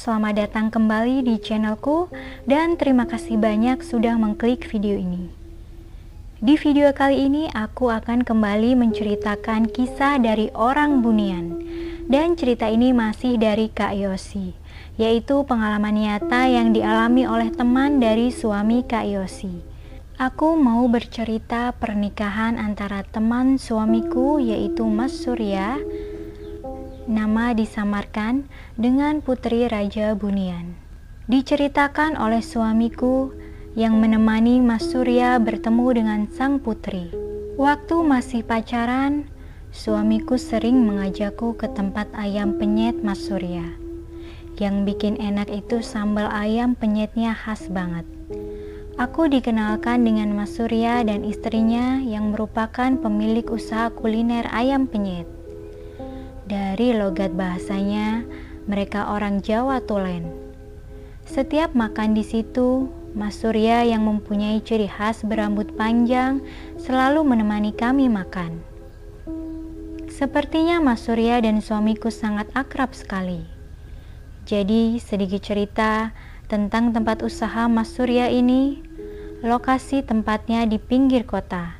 selamat datang kembali di channelku dan terima kasih banyak sudah mengklik video ini. Di video kali ini aku akan kembali menceritakan kisah dari orang Bunian. Dan cerita ini masih dari Kak Yosi, yaitu pengalaman nyata yang dialami oleh teman dari suami Kak Yosi. Aku mau bercerita pernikahan antara teman suamiku yaitu Mas Surya, nama disamarkan dengan Putri Raja Bunian. Diceritakan oleh suamiku yang menemani Mas Surya bertemu dengan sang putri. Waktu masih pacaran, suamiku sering mengajakku ke tempat ayam penyet Mas Surya. Yang bikin enak itu sambal ayam penyetnya khas banget. Aku dikenalkan dengan Mas Surya dan istrinya yang merupakan pemilik usaha kuliner ayam penyet. Dari logat bahasanya, mereka orang Jawa Tulen. Setiap makan di situ, Mas Surya yang mempunyai ciri khas berambut panjang selalu menemani kami makan. Sepertinya Mas Surya dan suamiku sangat akrab sekali. Jadi sedikit cerita tentang tempat usaha Mas Surya ini. Lokasi tempatnya di pinggir kota,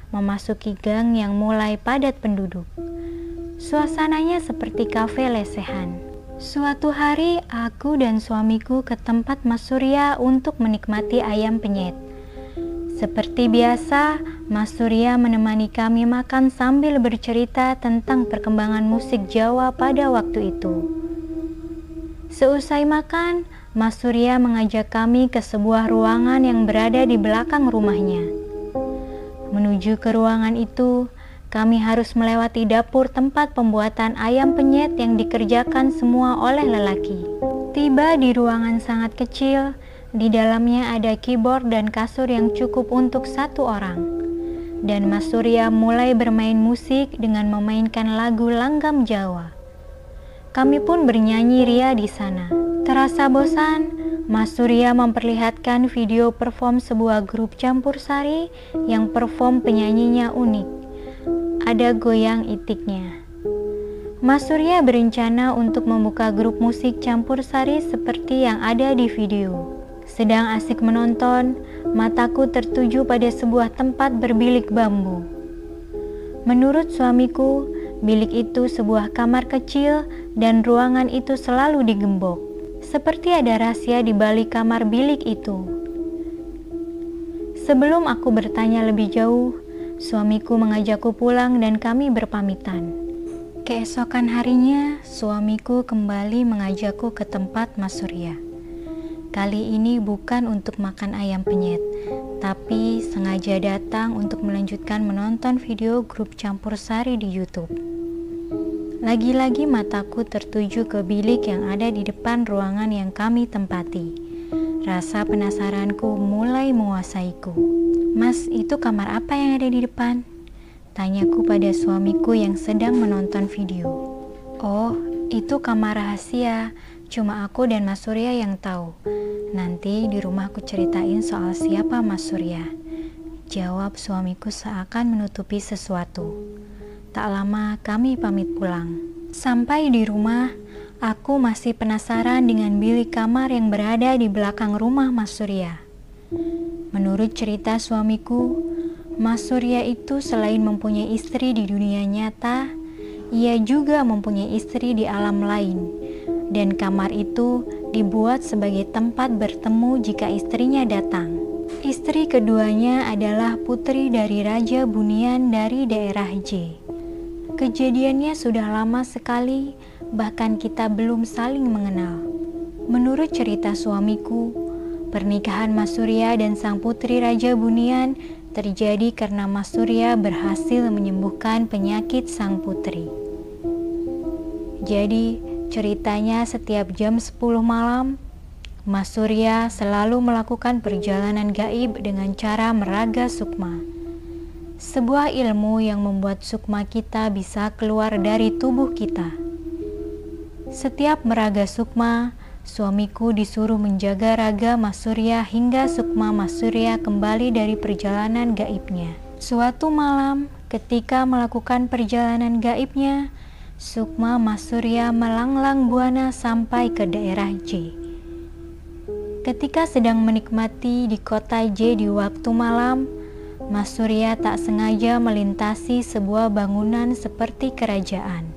memasuki gang yang mulai padat penduduk. Suasananya seperti kafe lesehan. Suatu hari aku dan suamiku ke tempat Mas Surya untuk menikmati ayam penyet. Seperti biasa, Mas Surya menemani kami makan sambil bercerita tentang perkembangan musik Jawa pada waktu itu. Seusai makan, Mas Surya mengajak kami ke sebuah ruangan yang berada di belakang rumahnya. Menuju ke ruangan itu, kami harus melewati dapur tempat pembuatan ayam penyet yang dikerjakan semua oleh lelaki. Tiba di ruangan sangat kecil, di dalamnya ada keyboard dan kasur yang cukup untuk satu orang. Dan Mas Surya mulai bermain musik dengan memainkan lagu langgam Jawa. Kami pun bernyanyi ria di sana. Terasa bosan, Mas Surya memperlihatkan video perform sebuah grup campur sari yang perform penyanyinya unik. Ada goyang itiknya. Mas Surya berencana untuk membuka grup musik campur sari seperti yang ada di video. Sedang asik menonton, mataku tertuju pada sebuah tempat berbilik bambu. Menurut suamiku, bilik itu sebuah kamar kecil dan ruangan itu selalu digembok. Seperti ada rahasia di balik kamar bilik itu. Sebelum aku bertanya lebih jauh, suamiku mengajakku pulang dan kami berpamitan. Keesokan harinya, suamiku kembali mengajakku ke tempat Mas Surya. Kali ini bukan untuk makan ayam penyet, tapi sengaja datang untuk melanjutkan menonton video grup campur sari di YouTube. Lagi-lagi mataku tertuju ke bilik yang ada di depan ruangan yang kami tempati. Rasa penasaranku mulai menguasaiku. Mas, itu kamar apa yang ada di depan? Tanyaku pada suamiku yang sedang menonton video. Oh, itu kamar rahasia. Cuma aku dan Mas Surya yang tahu. Nanti di rumah aku ceritain soal siapa Mas Surya. Jawab suamiku seakan menutupi sesuatu. Tak lama kami pamit pulang. Sampai di rumah, aku masih penasaran dengan bilik kamar yang berada di belakang rumah Mas Surya. Menurut cerita suamiku, Mas Surya itu selain mempunyai istri di dunia nyata, ia juga mempunyai istri di alam lain. Dan kamar itu dibuat sebagai tempat bertemu jika istrinya datang. Istri keduanya adalah putri dari Raja Bunian dari daerah J. Kejadiannya sudah lama sekali, bahkan kita belum saling mengenal. Menurut cerita suamiku, pernikahan Mas Surya dan sang putri Raja Bunian terjadi karena Mas Surya berhasil menyembuhkan penyakit sang putri. Jadi, ceritanya setiap jam 10 malam, Mas Surya selalu melakukan perjalanan gaib dengan cara meraga sukma. Sebuah ilmu yang membuat sukma kita bisa keluar dari tubuh kita. Setiap meraga sukma, suamiku disuruh menjaga raga Mas Surya hingga sukma Mas Surya kembali dari perjalanan gaibnya. Suatu malam, ketika melakukan perjalanan gaibnya, Sukma Mas Surya melanglang buana sampai ke daerah J. Ketika sedang menikmati di kota J di waktu malam, Mas Surya tak sengaja melintasi sebuah bangunan seperti kerajaan.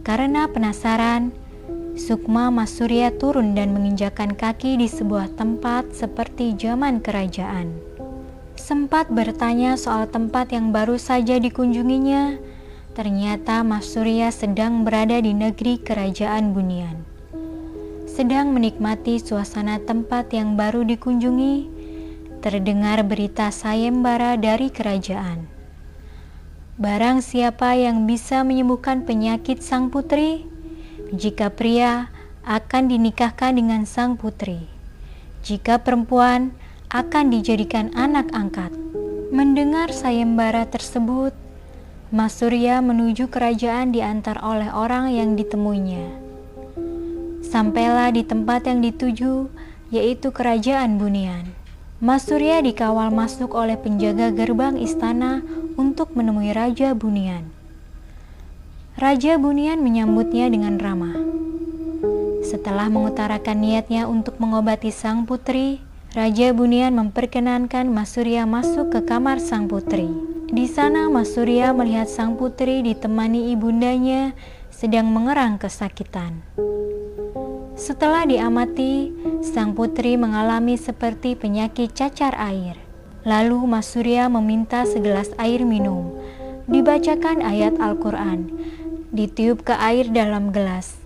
Karena penasaran, Sukma Mas Surya turun dan menginjakan kaki di sebuah tempat seperti zaman kerajaan. Sempat bertanya soal tempat yang baru saja dikunjunginya, ternyata Mas Surya sedang berada di negeri kerajaan Bunian. Sedang menikmati suasana tempat yang baru dikunjungi, terdengar berita sayembara dari kerajaan. Barang siapa yang bisa menyembuhkan penyakit sang putri, jika pria akan dinikahkan dengan sang putri, jika perempuan akan dijadikan anak angkat. Mendengar sayembara tersebut, Mas Surya menuju kerajaan diantar oleh orang yang ditemuinya. Sampailah di tempat yang dituju, yaitu kerajaan Bunian. Mas Surya dikawal masuk oleh penjaga gerbang istana untuk menemui Raja Bunian. Raja Bunian menyambutnya dengan ramah. Setelah mengutarakan niatnya untuk mengobati sang putri, Raja Bunian memperkenankan Mas Surya masuk ke kamar sang putri. Di sana Mas Surya melihat sang putri ditemani ibundanya sedang mengerang kesakitan. Setelah diamati, sang putri mengalami seperti penyakit cacar air. Lalu Mas Surya meminta segelas air minum. Dibacakan ayat Al-Quran, ditiup ke air dalam gelas.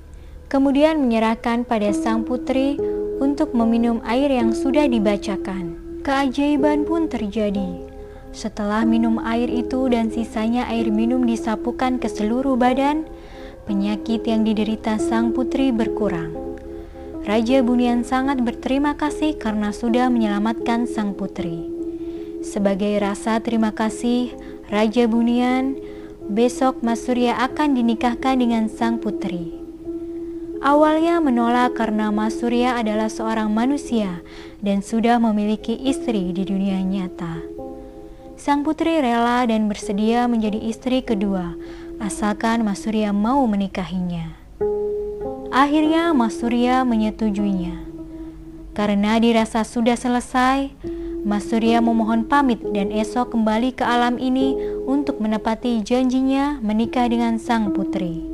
Kemudian menyerahkan pada sang putri untuk meminum air yang sudah dibacakan. Keajaiban pun terjadi. Setelah minum air itu dan sisanya air minum disapukan ke seluruh badan, penyakit yang diderita sang putri berkurang. Raja Bunian sangat berterima kasih karena sudah menyelamatkan sang putri. Sebagai rasa terima kasih, Raja Bunian, besok Mas Surya akan dinikahkan dengan sang putri. Awalnya menolak karena Mas Surya adalah seorang manusia dan sudah memiliki istri di dunia nyata. Sang putri rela dan bersedia menjadi istri kedua, asalkan Mas Surya mau menikahinya. Akhirnya Mas Surya menyetujuinya. Karena dirasa sudah selesai, Mas Surya memohon pamit dan esok kembali ke alam ini untuk menepati janjinya menikah dengan sang putri.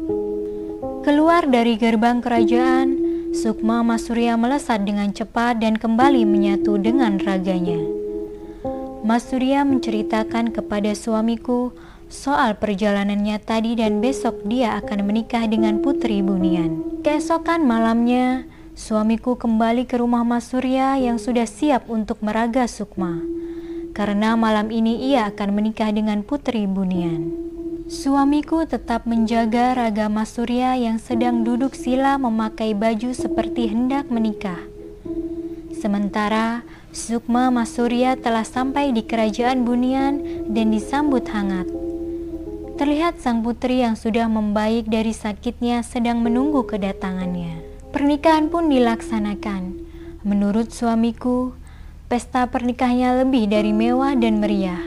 Keluar dari gerbang kerajaan, Sukma Mas Surya melesat dengan cepat dan kembali menyatu dengan raganya. Mas Surya menceritakan kepada suamiku soal perjalanannya tadi dan besok dia akan menikah dengan putri Bunian. Keesokan malamnya, suamiku kembali ke rumah Mas Surya yang sudah siap untuk meraga Sukma. Karena malam ini ia akan menikah dengan putri Bunian. Suamiku tetap menjaga raga Mas Surya yang sedang duduk sila memakai baju seperti hendak menikah. Sementara Sukma Mas Surya telah sampai di kerajaan Bunian dan disambut hangat. Terlihat sang putri yang sudah membaik dari sakitnya sedang menunggu kedatangannya. Pernikahan pun dilaksanakan. Menurut suamiku, pesta pernikahannya lebih dari mewah dan meriah.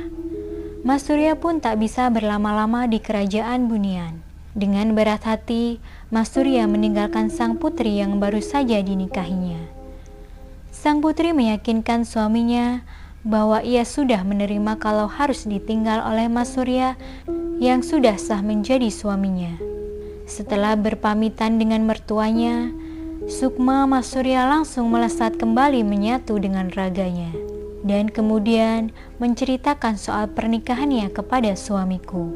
Mas Surya pun tak bisa berlama-lama di kerajaan Bunian. Dengan berat hati, Mas Surya meninggalkan sang putri yang baru saja dinikahinya. Sang putri meyakinkan suaminya bahwa ia sudah menerima kalau harus ditinggal oleh Mas Surya yang sudah sah menjadi suaminya. Setelah berpamitan dengan mertuanya, Sukma Mas Surya langsung melesat kembali menyatu dengan raganya dan kemudian menceritakan soal pernikahannya kepada suamiku.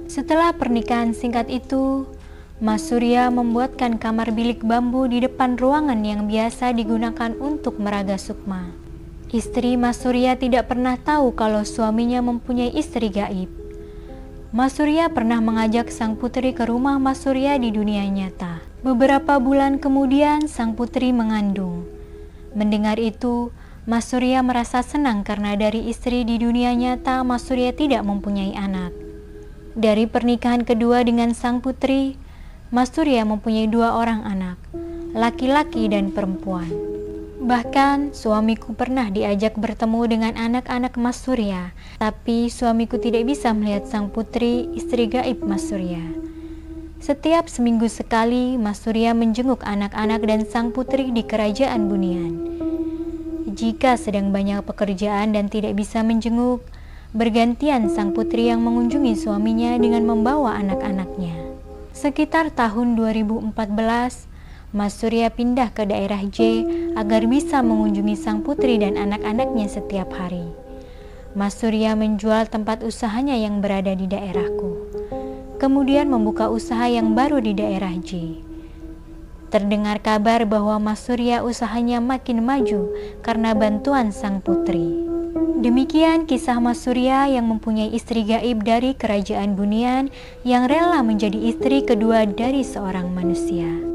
Setelah pernikahan singkat itu, Mas Surya membuatkan kamar bilik bambu di depan ruangan yang biasa digunakan untuk meraga Sukma. Istri Mas Surya tidak pernah tahu kalau suaminya mempunyai istri gaib. Mas Surya pernah mengajak sang putri ke rumah Mas Surya di dunia nyata. Beberapa bulan kemudian sang putri mengandung. Mendengar itu, Mas Surya merasa senang karena dari istri di dunia nyata Mas Surya tidak mempunyai anak. Dari pernikahan kedua dengan sang putri, Mas Surya mempunyai 2 orang anak, laki-laki dan perempuan. Bahkan suamiku pernah diajak bertemu dengan anak-anak Mas Surya, tapi suamiku tidak bisa melihat sang putri, istri gaib Mas Surya. Setiap seminggu sekali, Mas Surya menjenguk anak-anak dan sang putri di kerajaan Bunian. Jika sedang banyak pekerjaan dan tidak bisa menjenguk, bergantian sang putri yang mengunjungi suaminya dengan membawa anak-anaknya. Sekitar tahun 2014, Mas Surya pindah ke daerah J agar bisa mengunjungi sang putri dan anak-anaknya setiap hari. Mas Surya menjual tempat usahanya yang berada di daerahku, kemudian membuka usaha yang baru di daerah J. Terdengar kabar bahwa Mas Surya usahanya makin maju karena bantuan sang putri. Demikian kisah Mas Surya yang mempunyai istri gaib dari kerajaan Bunian yang rela menjadi istri kedua dari seorang manusia.